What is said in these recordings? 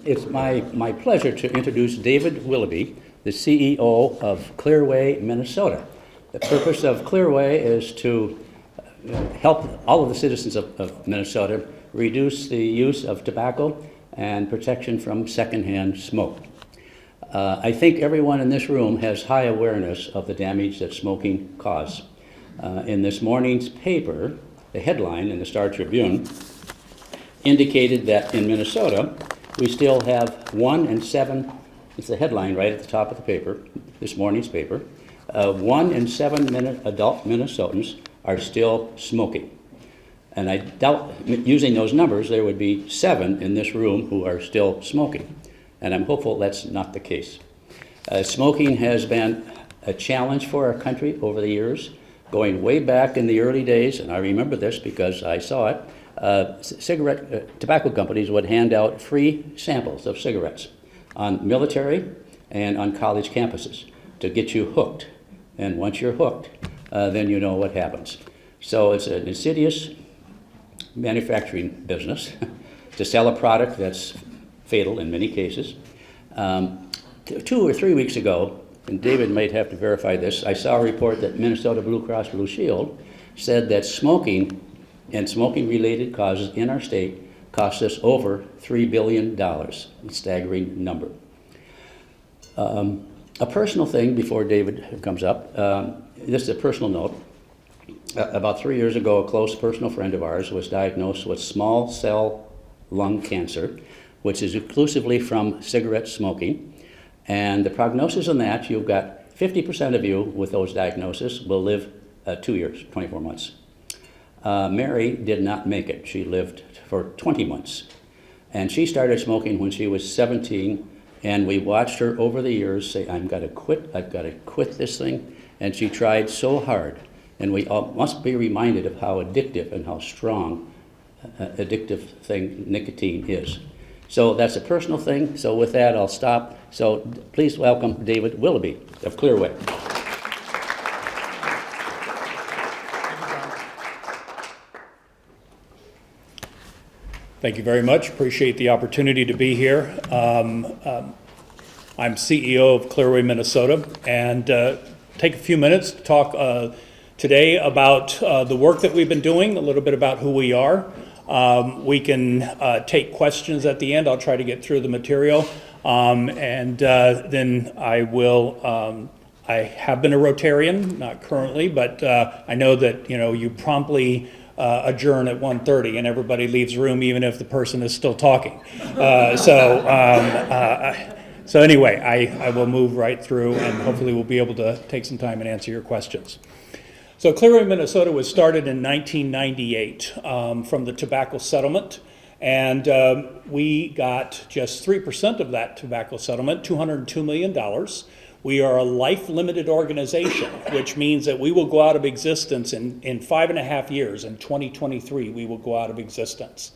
It's my pleasure to introduce David Willoughby, the CEO of ClearWay Minnesota. The purpose of ClearWay is to help all of the citizens of Minnesota reduce the use of tobacco and protection from secondhand smoke. I think everyone in this room has high awareness of the damage that smoking causes. In this morning's paper, the headline in the Star Tribune indicated that in Minnesota, we still have 1 in 7, it's the headline right at the top of the paper, this morning's paper, 1 in 7 adult Minnesotans are still smoking. And I doubt, using those numbers, there would be 7 in this room who are still smoking. And I'm hopeful that's not the case. Smoking has been a challenge for our country over the years, going way back in the early days, and I remember this because I saw it. Tobacco companies would hand out free samples of cigarettes on military and on college campuses to get you hooked. And once you're hooked, then you know what happens. So it's an insidious manufacturing business to sell a product that's fatal in many cases. 2 or 3 weeks ago, and David might have to verify this, I saw a report that Minnesota Blue Cross Blue Shield said that smoking and smoking-related causes in our state cost us over $3 billion, a staggering number. A personal thing before David comes up, this is a personal note. About 3 years ago, a close personal friend of ours was diagnosed with small cell lung cancer, which is exclusively from cigarette smoking. And the prognosis on that, you've got 50% of you with those diagnoses will live 2 years, 24 months. Mary did not make it. She lived for 20 months. And she started smoking when she was 17, and we watched her over the years say, I've got to quit this thing. And she tried so hard. And we all must be reminded of how addictive and how strong addictive thing nicotine is. So that's a personal thing. So with that, I'll stop. So please welcome David Willoughby of ClearWay. Thank you very much. Appreciate the opportunity to be here. I'm CEO of ClearWay Minnesota, and take a few minutes to talk today about the work that we've been doing, a little bit about who we are. We can take questions at the end. I'll try to get through the material, and then I will. I have been a Rotarian, not currently, but I know that you promptly adjourn at 1:30 and everybody leaves the room even if the person is still talking. So anyway, I will move right through and hopefully we'll be able to take some time and answer your questions. So ClearWay Minnesota was started in 1998 from the tobacco settlement, and we got just 3% of that tobacco settlement, $202 million. We are a life-limited organization, which means that we will go out of existence in 5.5 years. In 2023, we will go out of existence.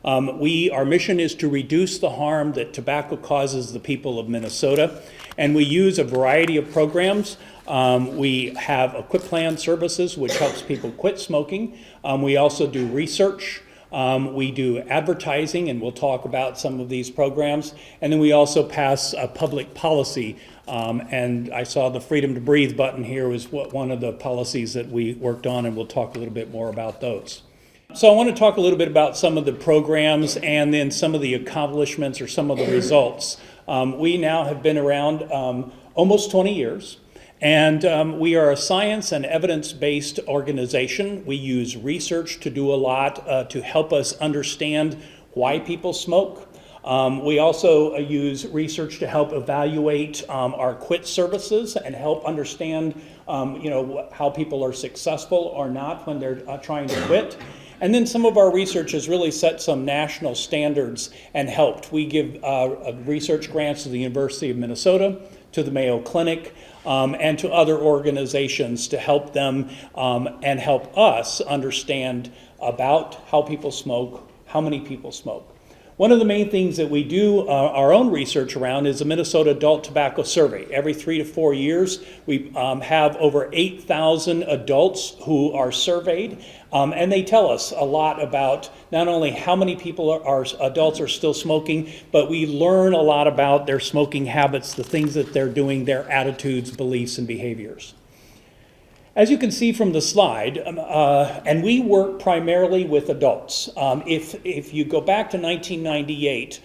Our mission is to reduce the harm that tobacco causes the people of Minnesota, and we use a variety of programs. We have a quit plan services, which helps people quit smoking. We also do research. We do advertising, and we'll talk about some of these programs. And then we also pass public policy. And I saw the Freedom to Breathe button here was one of the policies that we worked on, and we'll talk a little bit more about those. So I want to talk a little bit about some of the programs and then some of the accomplishments or some of the results. We now have been around almost 20 years. And we are a science and evidence-based organization. We use research to do a lot to help us understand why people smoke. We also use research to help evaluate our quit services and help understand how people are successful or not when they're trying to quit. And then some of our research has really set some national standards and helped. We give research grants to the University of Minnesota, to the Mayo Clinic, and to other organizations to help them and help us understand about how people smoke, how many people smoke. One of the main things that we do our own research around is the Minnesota Adult Tobacco Survey. Every 3 to 4 years, we have over 8,000 adults who are surveyed, and they tell us a lot about not only how many people adults are still smoking, but we learn a lot about their smoking habits, the things that they're doing, their attitudes, beliefs, and behaviors. As you can see from the slide, and we work primarily with adults. If you go back to 1998,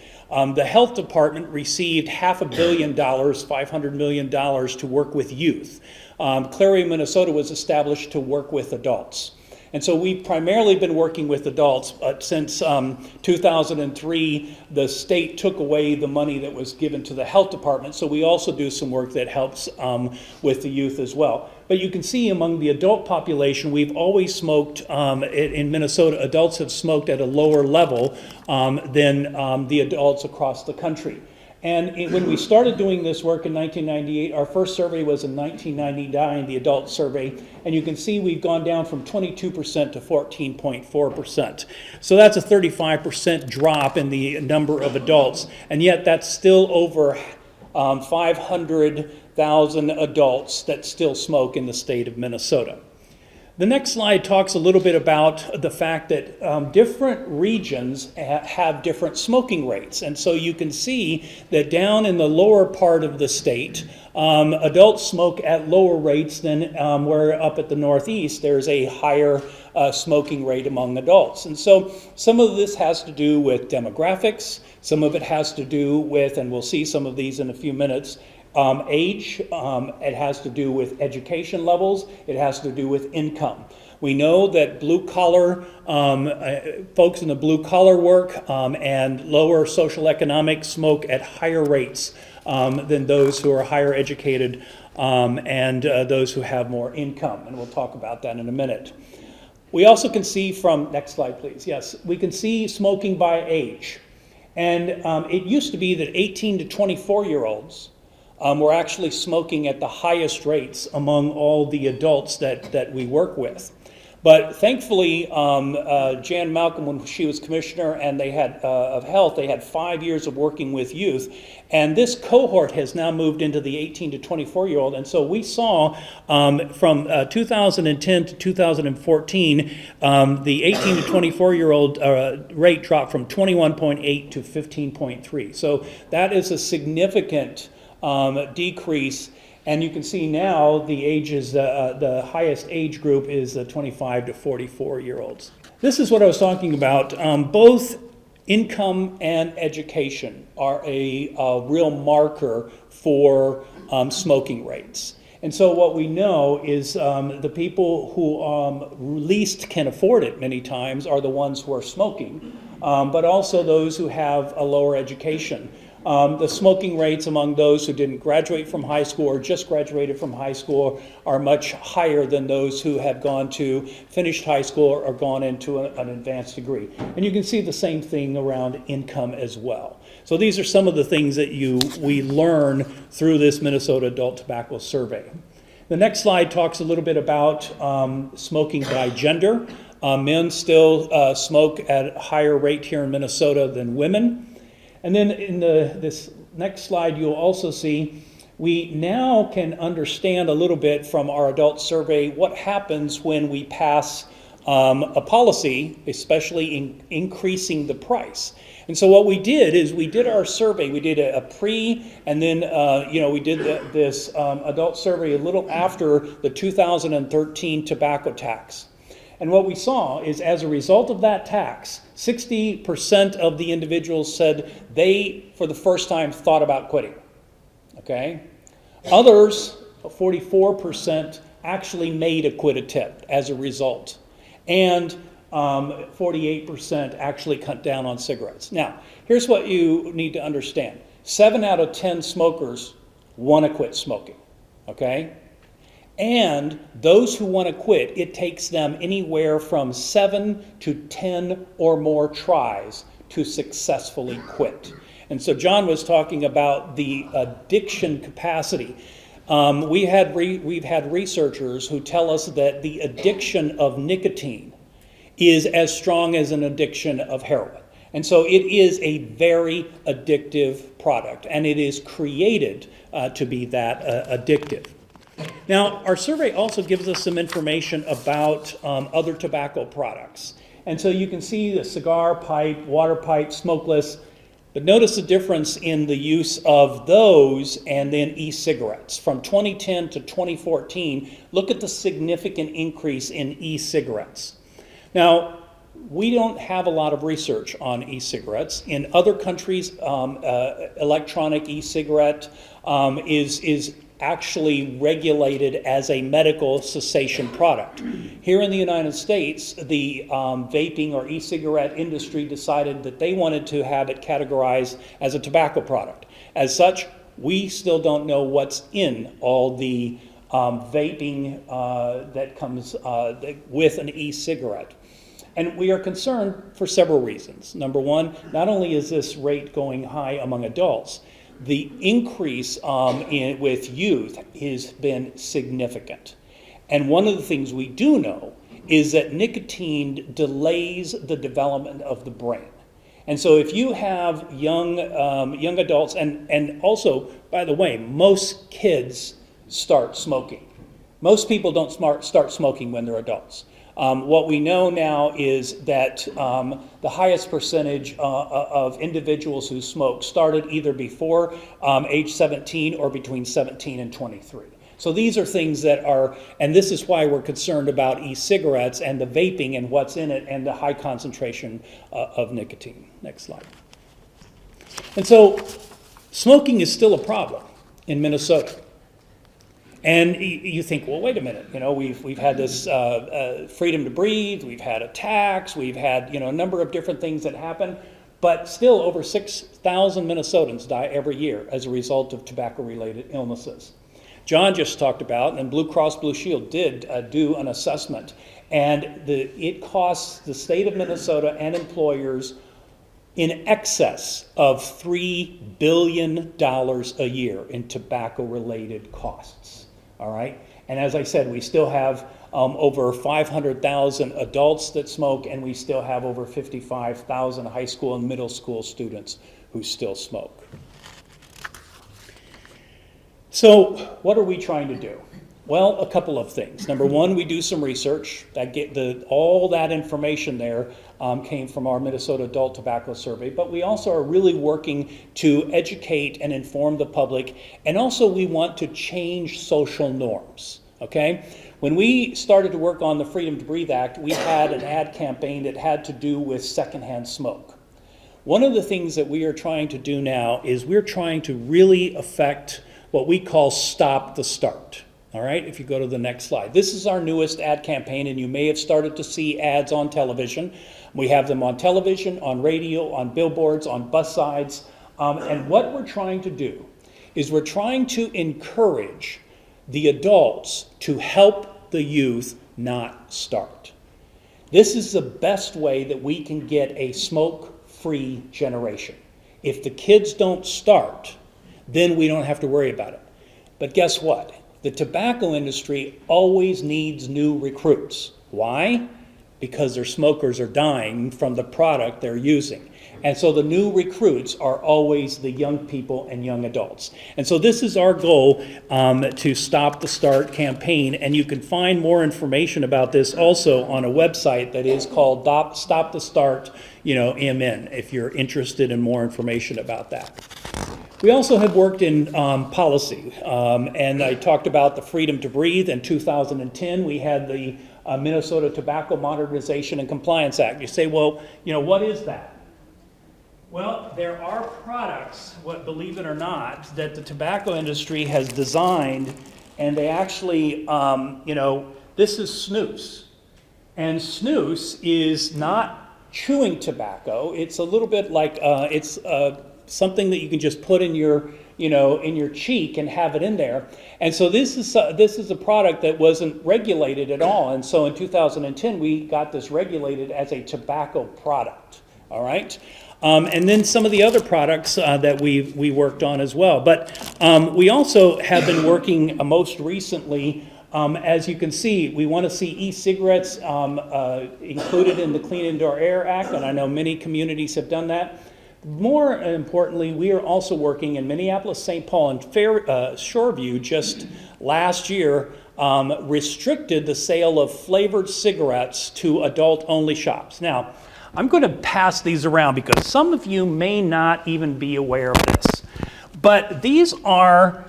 the health department received $500 million, $500 million to work with youth. ClearWay Minnesota was established to work with adults. And so we've primarily been working with adults, but since 2003, the state took away the money that was given to the health department, so we also do some work that helps with the youth as well. But you can see among the adult population, we've always smoked, in Minnesota, adults have smoked at a lower level than the adults across the country. And when we started doing this work in 1998, our first survey was in 1999, the adult survey, and you can see we've gone down from 22% to 14.4%. So that's a 35% drop in the number of adults, and yet that's still over 500,000 adults that still smoke in the state of Minnesota. The next slide talks a little bit about the fact that different regions have different smoking rates. And so you can see that down in the lower part of the state, adults smoke at lower rates than where up at the northeast there's a higher smoking rate among adults. And so some of this has to do with demographics, some of it has to do with, and we'll see some of these in a few minutes, age, it has to do with education levels, it has to do with income. We know that blue-collar, folks in the blue-collar work and lower social economic smoke at higher rates than those who are higher educated and those who have more income, and we'll talk about that in a minute. We also can see from, next slide please, yes, we can see smoking by age. And it used to be that 18 to 24-year-olds we're actually smoking at the highest rates among all the adults that we work with. But thankfully, Jan Malcolm, when she was commissioner and they had of health, they had 5 years of working with youth. And this cohort has now moved into the 18 to 24-year-old. And so we saw from 2010 to 2014, the 18 to 24-year-old rate dropped from 21.8 to 15.3. So that is a significant decrease, and you can see now the ages, the highest age group is the 25 to 44-year-olds. This is what I was talking about. Both income and education are a real marker for smoking rates. And so what we know is the people who least can afford it many times are the ones who are smoking, but also those who have a lower education. The smoking rates among those who didn't graduate from high school or just graduated from high school are much higher than those who have gone to finished high school or gone into an advanced degree. And you can see the same thing around income as well. So these are some of the things that we learn through this Minnesota Adult Tobacco Survey. The next slide talks a little bit about smoking by gender. Men still smoke at a higher rate here in Minnesota than women. And then in this next slide, you'll also see we now can understand a little bit from our adult survey what happens when we pass a policy, especially in increasing the price. And so what we did is we did our survey. We did a pre, and then we did this adult survey a little after the 2013 tobacco tax. And what we saw is as a result of that tax, 60% of the individuals said they, for the first time, thought about quitting, okay? Others, 44%, actually made a quit attempt as a result. And 48% actually cut down on cigarettes. Now, here's what you need to understand. 7 out of 10 smokers want to quit smoking, okay? And those who want to quit, it takes them anywhere from 7 to 10 or more tries to successfully quit. And so John was talking about the addiction capacity. We've had researchers who tell us that the addiction of nicotine is as strong as an addiction of heroin. And so it is a very addictive product, and it is created to be that addictive. Now, our survey also gives us some information about other tobacco products. And so you can see the cigar pipe, water pipe, smokeless, but notice the difference in the use of those and then e-cigarettes. From 2010 to 2014, look at the significant increase in e-cigarettes. Now, we don't have a lot of research on e-cigarettes. In other countries, electronic e-cigarette is actually regulated as a medical cessation product. Here in the United States, the vaping or e-cigarette industry decided that they wanted to have it categorized as a tobacco product. As such, we still don't know what's in all the vaping that comes with an e-cigarette. And we are concerned for several reasons. Number one, not only is this rate going high among adults, the increase with youth has been significant. And one of the things we do know is that nicotine delays the development of the brain. And so if you have young adults, and also, by the way, most kids start smoking. Most people don't start smoking when they're adults. What we know now is that the highest percentage of individuals who smoke started either before age 17 or between 17 and 23. So these are things that are, and this is why we're concerned about e-cigarettes and the vaping and what's in it and the high concentration of nicotine. Next slide. And so smoking is still a problem in Minnesota. And you think, well, wait a minute, we've had this freedom to breathe, we've had attacks, we've had, a number of different things that happen, but still over 6,000 Minnesotans die every year as a result of tobacco-related illnesses. John just talked about, and Blue Cross Blue Shield did do an assessment, and it costs the state of Minnesota and employers in excess of $3 billion a year in tobacco-related costs. All right, and as I said, we still have over 500,000 adults that smoke, and we still have over 55,000 high school and middle school students who still smoke. So what are we trying to do? Well, a couple of things. Number one, we do some research. All that information there came from our Minnesota Adult Tobacco Survey, but we also are really working to educate and inform the public, and also we want to change social norms, okay? When we started to work on the Freedom to Breathe Act, we had an ad campaign that had to do with secondhand smoke. One of the things that we are trying to do now is we're trying to really affect what we call Stop the Start. All right, if you go to the next slide. This is our newest ad campaign, and you may have started to see ads on television. We have them on television, on radio, on billboards, on bus sides. And what we're trying to do is we're trying to encourage the adults to help the youth not start. This is the best way that we can get a smoke-free generation. If the kids don't start, then we don't have to worry about it. But guess what? The tobacco industry always needs new recruits. Why? Because their smokers are dying from the product they're using. And so the new recruits are always the young people and young adults. And so this is our goal to Stop the Start campaign. And you can find more information about this also on a website that is called Stop the Start, MN, if you're interested in more information about that. We also have worked in policy, and I talked about the Freedom to Breathe. In 2010, we had the Minnesota Tobacco Modernization and Compliance Act. You say, well, what is that? Well, there are products, believe it or not, that the tobacco industry has designed, and they actually, this is snus. And snus is not chewing tobacco. It's a little bit like, something that you can just put in your, in your cheek and have it in there. And so this is a product that wasn't regulated at all. And so in 2010, we got this regulated as a tobacco product, all right? And then some of the other products that we worked on as well. But we also have been working most recently As you can see, we want to see e-cigarettes included in the Clean Indoor Air Act, and I know many communities have done that. More importantly, we are also working in Minneapolis, St. Paul, and Shoreview just last year, restricted the sale of flavored cigarettes to adult-only shops. Now, I'm going to pass these around because some of you may not even be aware of this. But these are,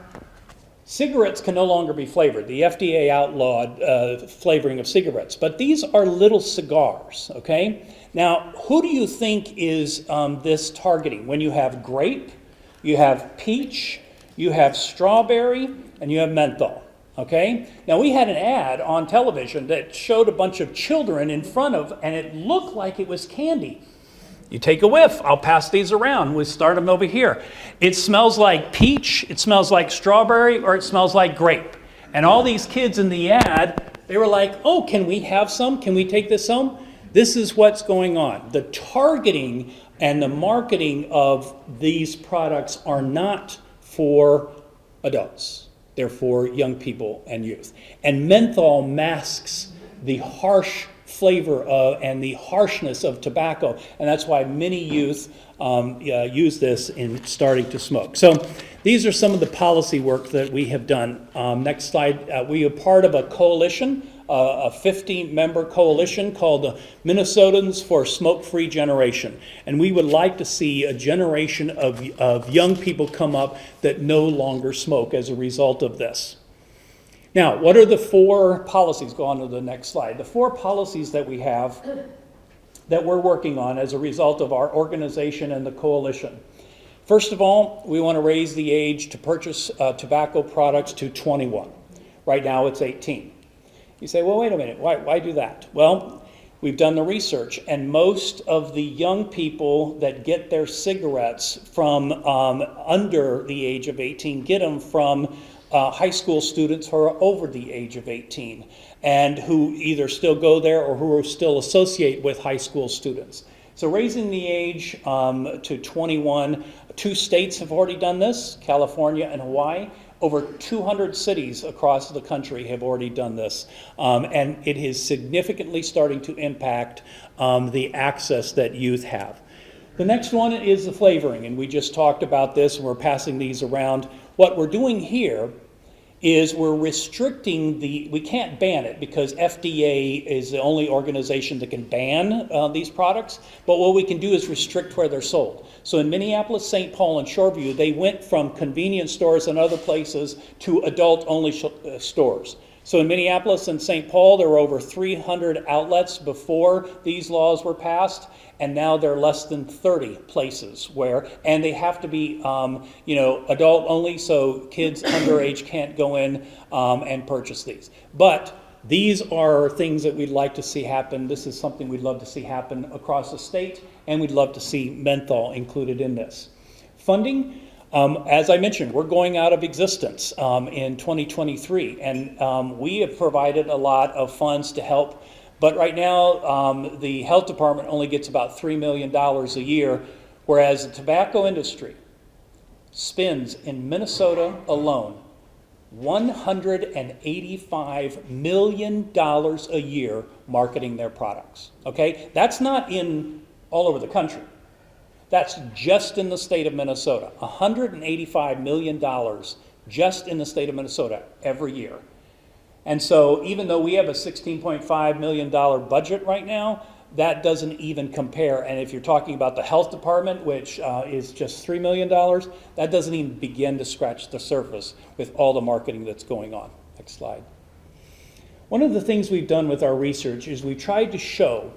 cigarettes can no longer be flavored. The FDA outlawed flavoring of cigarettes. But these are little cigars, okay? Now, who do you think is this targeting? When you have grape, you have peach, you have strawberry, and you have menthol. Okay? Now, we had an ad on television that showed a bunch of children in front of, and it looked like it was candy. You take a whiff. I'll pass these around. We'll start them over here. It smells like peach, it smells like strawberry, or it smells like grape. And all these kids in the ad, they were like, oh, can we have some? Can we take this home? This is what's going on. The targeting and the marketing of these products are not for adults. They're for young people and youth. And menthol masks the harsh flavor and the harshness of tobacco, and that's why many youth use this in starting to smoke. So these are some of the policy work that we have done. Next slide. We are part of a coalition, a 15-member coalition called the Minnesotans for Smoke-Free Generation. And we would like to see a generation of young people come up that no longer smoke as a result of this. Now, what are the 4 policies? Go on to the next slide. The 4 policies that we have that we're working on as a result of our organization and the coalition. First of all, we want to raise the age to purchase tobacco products to 21. Right now it's 18. You say, well, wait a minute, why do that? Well, we've done the research, and most of the young people that get their cigarettes from under the age of 18 get them from high school students who are over the age of 18 and who either still go there or who still associate with high school students. So raising the age to 21, 2 states have already done this, California and Hawaii. Over 200 cities across the country have already done this, and it is significantly starting to impact the access that youth have. The next one is the flavoring, and we just talked about this, and we're passing these around. What we're doing here is we're restricting we can't ban it because FDA is the only organization that can ban these products, but what we can do is restrict where they're sold. So in Minneapolis, St. Paul, and Shoreview, they went from convenience stores and other places to adult-only stores. So in Minneapolis and St. Paul, there were over 300 outlets before these laws were passed, and now there are less than 30 places where, and they have to be, adult only, so kids underage can't go in and purchase these. But these are things that we'd like to see happen. This is something we'd love to see happen across the state, and we'd love to see menthol included in this. Funding. As I mentioned, we're going out of existence in 2023, and we have provided a lot of funds to help, but right now the health department only gets about $3 million a year, whereas the tobacco industry spends in Minnesota alone $185 million a year marketing their products. Okay, that's not in all over the country. That's just in the state of Minnesota, $185 million just in the state of Minnesota every year. And so even though we have a $16.5 million budget right now, that doesn't even compare. And if you're talking about the health department, which is just $3 million, that doesn't even begin to scratch the surface with all the marketing that's going on. Next slide. One of the things we've done with our research is we tried to show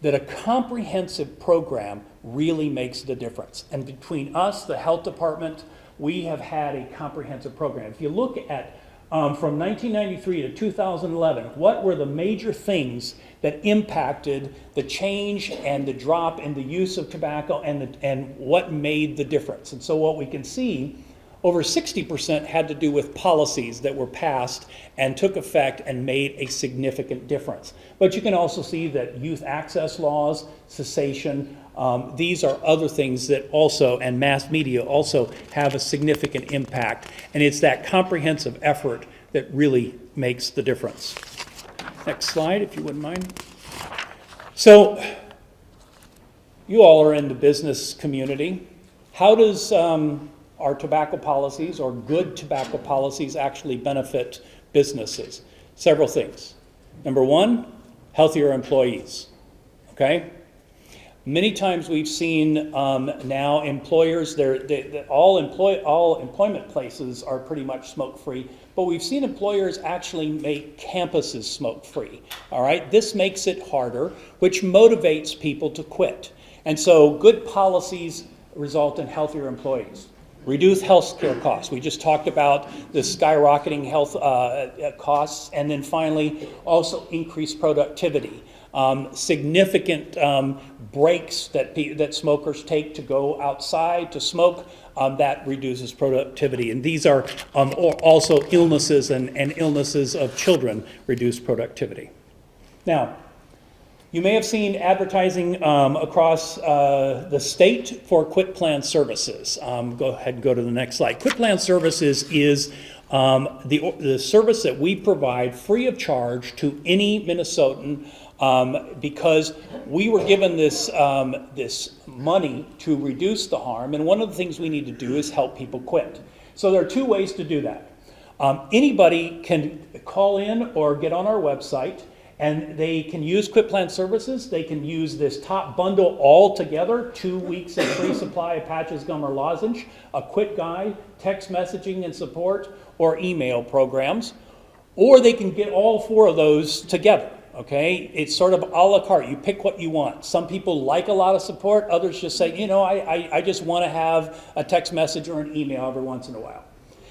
that a comprehensive program really makes the difference. And between us, the health department, we have had a comprehensive program. If you look at from 1993 to 2011, what were the major things that impacted the change and the drop in the use of tobacco and what made the difference? And so what we can see, over 60% had to do with policies that were passed and took effect and made a significant difference. But you can also see that youth access laws, cessation, these are other things that also, and mass media also have a significant impact. And it's that comprehensive effort that really makes the difference. Next slide, if you wouldn't mind. So, you all are in the business community. How does our tobacco policies, or good tobacco policies, actually benefit businesses? Several things. Number one, healthier employees, okay? Many times we've seen now employers, all employment places are pretty much smoke-free, but we've seen employers actually make campuses smoke-free, all right? This makes it harder, which motivates people to quit. And so good policies result in healthier employees. Reduce health care costs. We just talked about the skyrocketing health costs. And then finally, also increase productivity. Significant breaks that smokers take to go outside to smoke, that reduces productivity. And these are also illnesses, and illnesses of children reduce productivity. Now, you may have seen advertising across the state for Quit Plan Services. Go ahead and go to the next slide. Quit Plan Services is the service that we provide free of charge to any Minnesotan because we were given this, this money to reduce the harm, and one of the things we need to do is help people quit. So there are two ways to do that. Anybody can call in or get on our website, and they can use Quit Plan Services. They can use this top bundle all together, 2 weeks of free supply of patches, gum, or lozenge, a quit guide, text messaging and support, or email programs. Or they can get all four of those together, okay? It's sort of a la carte. You pick what you want. Some people like a lot of support. Others just say, you know, I just want to have a text message or an email every once in a while.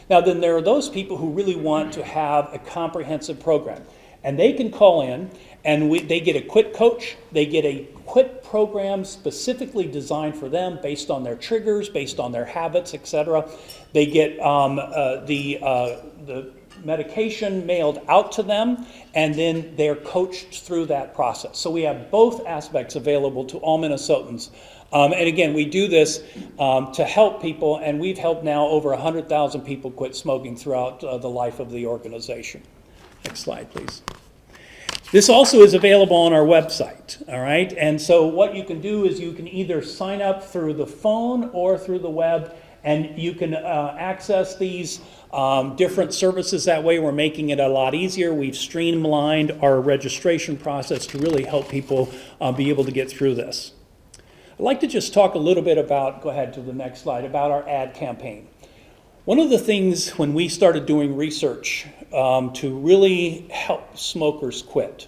Now, then there are those people who really want to have a comprehensive program. And they can call in, and they get a quit coach. They get a quit program specifically designed for them based on their triggers, based on their habits, etc. They get the medication mailed out to them, and then they're coached through that process. So we have both aspects available to all Minnesotans. And again, we do this to help people, and we've helped now over 100,000 people quit smoking throughout the life of the organization. Next slide, please. This also is available on our website, all right? And so what you can do is you can either sign up through the phone or through the web, and you can access these different services that way. We're making it a lot easier. We've streamlined our registration process to really help people be able to get through this. I'd like to just talk a little bit about, go ahead to the next slide, about our ad campaign. One of the things when we started doing research to really help smokers quit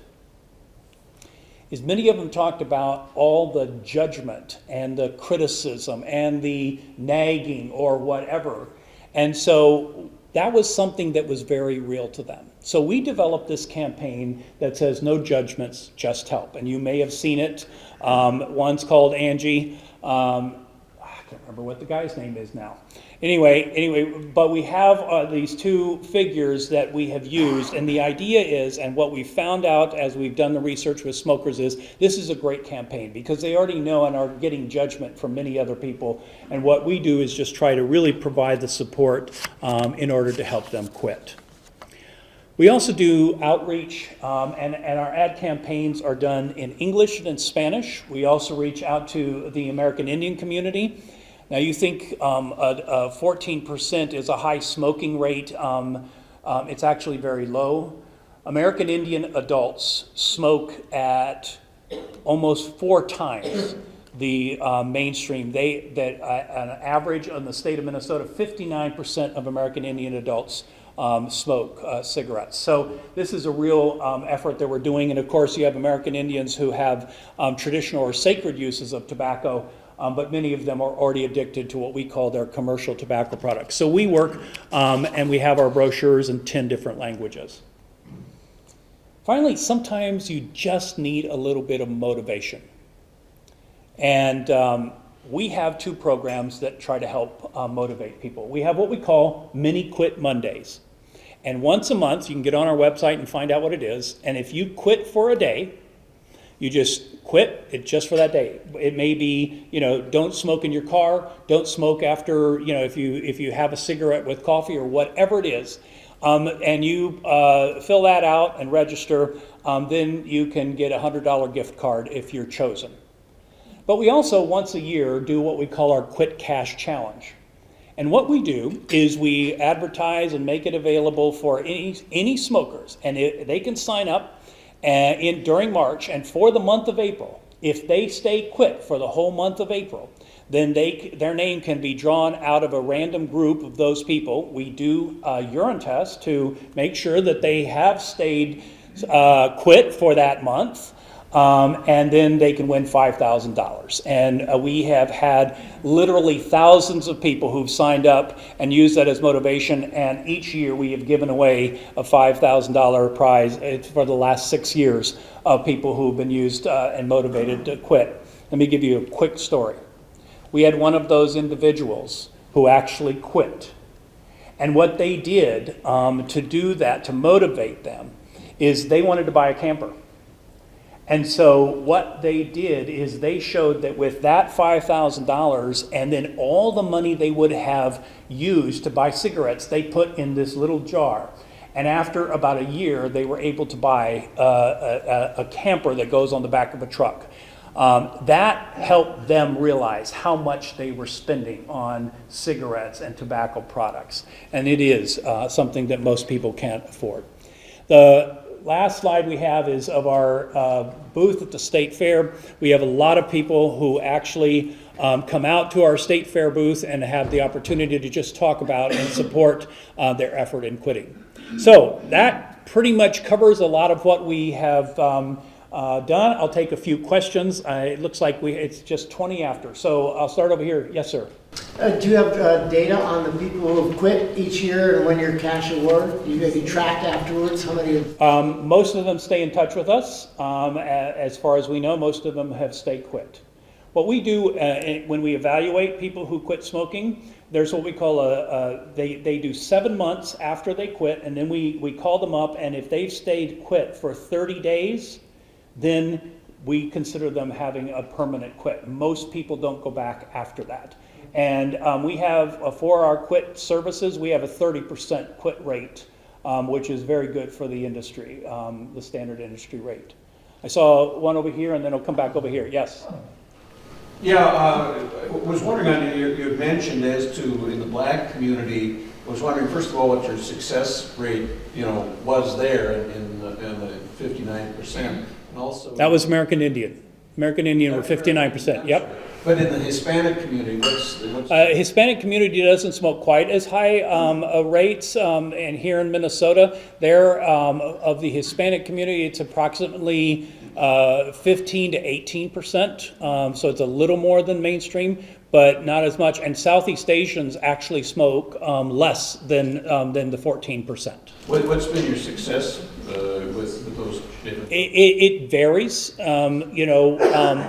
is many of them talked about all the judgment and the criticism and the nagging or whatever. And so that was something that was very real to them. So we developed this campaign that says no judgments, just help. And you may have seen it. One's called Angie. I can't remember what the guy's name is now. Anyway, but we have these two figures that we have used, and the idea is, and what we found out as we've done the research with smokers is, this is a great campaign because they already know and are getting judgment from many other people, and what we do is just try to really provide the support in order to help them quit. We also do outreach, and our ad campaigns are done in English and in Spanish. We also reach out to the American Indian community. Now you think 14% is a high smoking rate. It's actually very low. American Indian adults smoke at almost 4 times the mainstream. An average in the state of Minnesota, 59% of American Indian adults smoke cigarettes. So this is a real effort that we're doing. And of course you have American Indians who have traditional or sacred uses of tobacco, but many of them are already addicted to what we call their commercial tobacco products. So we work and we have our brochures in 10 different languages. Finally, sometimes you just need a little bit of motivation. And we have 2 programs that try to help motivate people. We have what we call Mini Quit Mondays. And once a month, you can get on our website and find out what it is. And if you quit for a day, you just quit it just for that day. It may be, don't smoke in your car, don't smoke after, if you have a cigarette with coffee or whatever it is. and you fill that out and register, then you can get a $100 gift card if you're chosen. But we also, once a year, do what we call our Quit Cash Challenge. And what we do is we advertise and make it available for any smokers, and they can sign up during March, and for the month of April, if they stay quit for the whole month of April, then their name can be drawn out of a random group of those people. We do a urine test to make sure that they have stayed quit for that month. And then they can win $5,000. And we have had literally thousands of people who've signed up and used that as motivation. And each year we have given away a $5,000 prize for the last 6 years of people who've been used and motivated to quit. Let me give you a quick story. We had one of those individuals who actually quit. And what they did to do that, to motivate them, is they wanted to buy a camper. And so what they did is they showed that with that $5,000 and then all the money they would have used to buy cigarettes, they put in this little jar. And after about a year, they were able to buy a camper that goes on the back of a truck. That helped them realize how much they were spending on cigarettes and tobacco products. And it is something that most people can't afford. The last slide we have is of our booth at the State Fair. We have a lot of people who actually come out to our State Fair booth and have the opportunity to just talk about and support their effort in quitting. So that pretty much covers a lot of what we have done. I'll take a few questions. It looks like it's just 20 after. So I'll start over here. Yes, sir. Do you have data on the people who have quit each year and when your cash award? You maybe tracked afterwards how many? Most of them stay in touch with us. As far as we know, most of them have stayed quit. What we do when we evaluate people who quit smoking, there's what we call they do 7 months after they quit, and then we call them up, and if they've stayed quit for 30 days, then we consider them having a permanent quit. Most people don't go back after that. And we have, for our quit services, we have a 30% quit rate, which is very good for the industry, the standard industry rate. I saw one over here, and then I'll come back over here. Yes? Yeah, I was wondering, you had mentioned as to in the black community, I was wondering, first of all, what your success rate, was there in the 59%. And also, That was American Indian. American Indian were 59%. Yep. But in the Hispanic community, what's Hispanic community doesn't smoke quite as high rates, and here in Minnesota, of the Hispanic community, it's approximately 15 to 18%, so it's a little more than mainstream, but not as much. And Southeast Asians actually smoke less than the 14%. What's been your success with those different? It varies.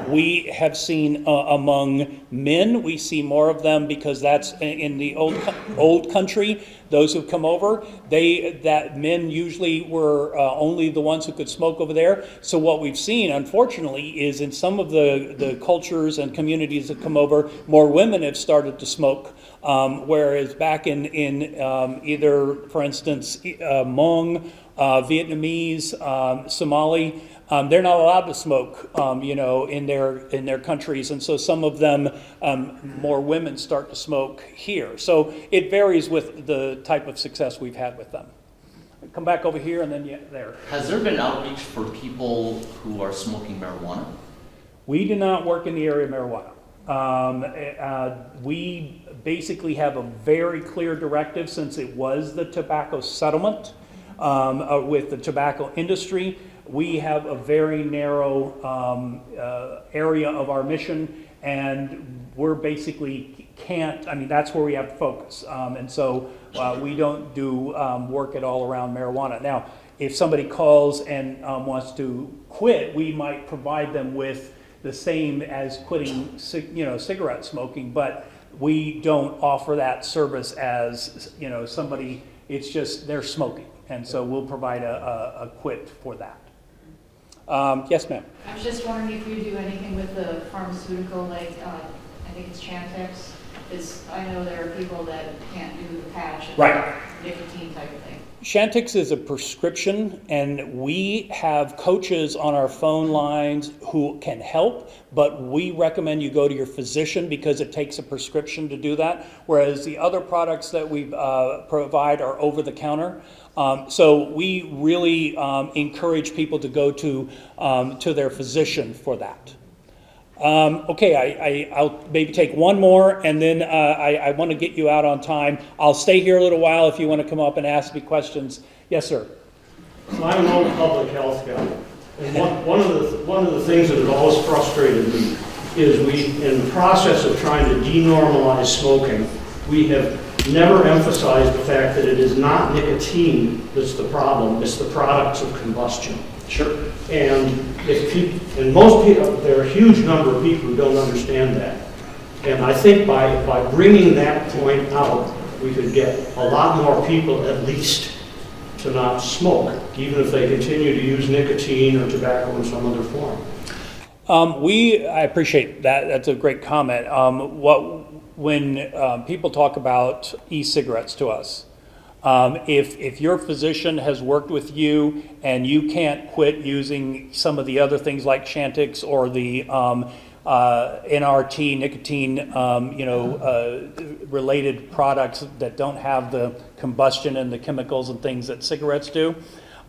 We have seen among men, we see more of them because that's in the old country. Those who come over, that men usually were only the ones who could smoke over there. So what we've seen, unfortunately, is in some of the cultures and communities that come over, more women have started to smoke. Whereas back in either, for instance, Hmong, Vietnamese, Somali, they're not allowed to smoke, in their countries, and so some of them, more women start to smoke here. So it varies with the type of success we've had with them. Come back over here, and then there. Has there been outreach for people who are smoking marijuana? We do not work in the area of marijuana. We basically have a very clear directive since it was the tobacco settlement with the tobacco industry. We have a very narrow area of our mission, and we're basically that's where we have to focus. And so we don't do work at all around marijuana. Now, if somebody calls and wants to quit, we might provide them with the same as quitting, cigarette smoking, but we don't offer that service as, somebody, it's just they're smoking. And so we'll provide a quit for that. Yes, ma'am. I was just wondering if you do anything with the pharmaceutical, like, I think it's Chantix, Because I know there are people that can't do the patch and Right. nicotine type of thing. Chantix is a prescription, and we have coaches on our phone lines who can help, but we recommend you go to your physician because it takes a prescription to do that, whereas the other products that we provide are over the counter. So we really encourage people to go to their physician for that. Okay, I'll maybe take one more, and then I want to get you out on time. I'll stay here a little while if you want to come up and ask me questions. Yes, sir. So I'm an old public health guy, and one of the things that has always frustrated me is in the process of trying to denormalize smoking, we have never emphasized the fact that it is not nicotine that's the problem, it's the products of combustion. Sure. And most people, there are a huge number of people who don't understand that. And I think by bringing that point out, we could get a lot more people at least to not smoke, even if they continue to use nicotine or tobacco in some other form. I appreciate that. That's a great comment. When people talk about e-cigarettes to us, if your physician has worked with you and you can't quit using some of the other things like Chantix or the NRT, nicotine, related products that don't have the combustion and the chemicals and things that cigarettes do,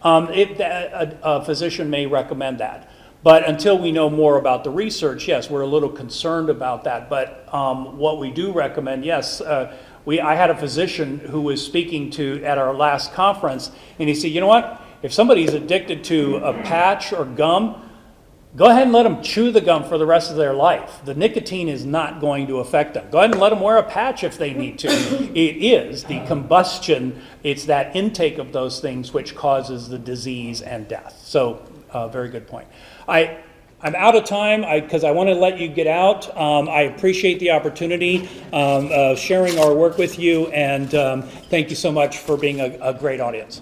a physician may recommend that. But until we know more about the research, yes, we're a little concerned about that. But what we do recommend, yes, I had a physician who was speaking at our last conference, and he said, you know what? If somebody's addicted to a patch or gum, go ahead and let them chew the gum for the rest of their life. The nicotine is not going to affect them. Go ahead and let them wear a patch if they need to. It is the combustion, it's that intake of those things which causes the disease and death. So, very good point. I'm out of time because I want to let you get out. I appreciate the opportunity of sharing our work with you, and thank you so much for being a great audience.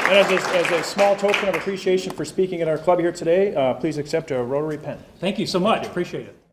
And as a small token of appreciation for speaking at our club here today, please accept a Rotary pen. Thank you so much. Appreciate it.